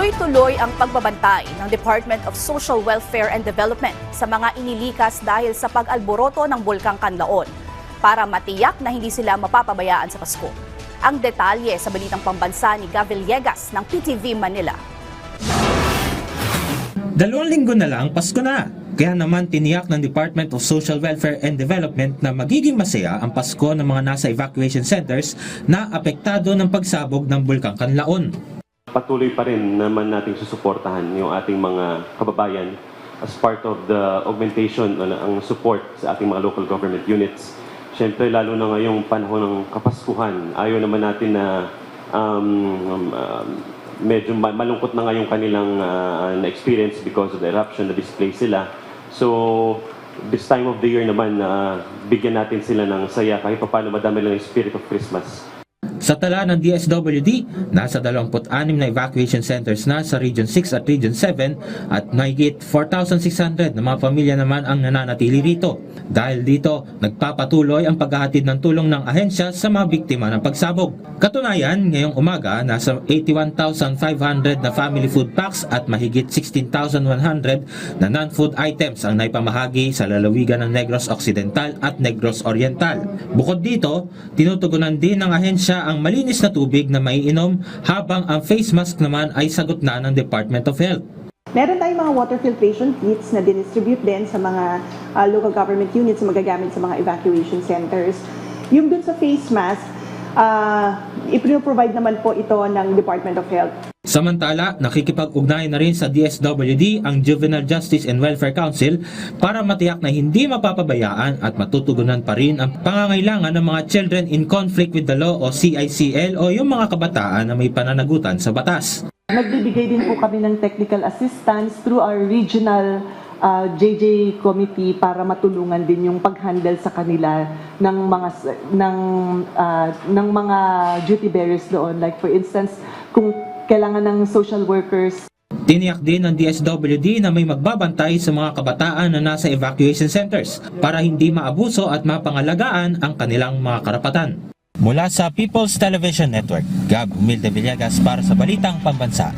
Tuloy-tuloy ang pagbabantay ng Department of Social Welfare and Development sa mga inilikas dahil sa pag-alboroto ng Bulkang Kanlaon para matiyak na hindi sila mapapabayaan sa Pasko. Ang detalye sa balitang pambansa ni Gav Villegas ng PTV Manila. 2 linggo na lang, Pasko na. Kaya naman tiniyak ng Department of Social Welfare and Development na magiging masaya ang Pasko ng mga nasa evacuation centers na apektado ng pagsabog ng Bulkang Kanlaon. Patuloy pa rin naman nating susuportahan yung ating mga kababayan as part of the augmentation ang support sa ating mga local government units. Siyempre, lalo na ngayong panahon ng Kapaskuhan, ayaw naman natin na medyo malungkot na ngayong kanilang na-experience because of the eruption na displaced sila. So, this time of the year naman, bigyan natin sila ng saya kahit paano madami lang yung spirit of Christmas. Sa tala ng DSWD, nasa 26 na evacuation centers na sa Region 6 at Region 7 at mahigit 4,600 na mga pamilya naman ang nananatili rito. Dahil dito, nagpapatuloy ang paghahatid ng tulong ng ahensya sa mga biktima ng pagsabog. Katunayan, ngayong umaga, nasa 81,500 na family food packs at mahigit 16,100 na non-food items ang naipamahagi sa lalawigan ng Negros Occidental at Negros Oriental. Bukod dito, tinutugunan din ng ahensya ang malinis na tubig na maiinom habang ang face mask naman ay sagot na ng Department of Health. Meron tayong mga water filtration kits na dinistribute din sa mga local government units na magagamit sa mga evacuation centers. Yung dun sa face mask, ipro-provide naman po ito ng Department of Health. Samantala, nakikipag-ugnayan na rin sa DSWD ang Juvenile Justice and Welfare Council para matiyak na hindi mapapabayaan at matutugunan pa rin ang pangangailangan ng mga Children in Conflict with the Law o CICL o yung mga kabataan na may pananagutan sa batas. Nagbibigay din po kami ng technical assistance through our regional JJ committee para matulungan din yung pag-handle sa kanila ng mga duty bearers doon. Like for instance, kung kailangan ng social workers. Tiniyak din ng DSWD na may magbabantay sa mga kabataan na nasa evacuation centers para hindi maabuso at mapangalagaan ang kanilang mga karapatan. Mula sa People's Television Network, Gav Villegas para sa Balitang Pambansa.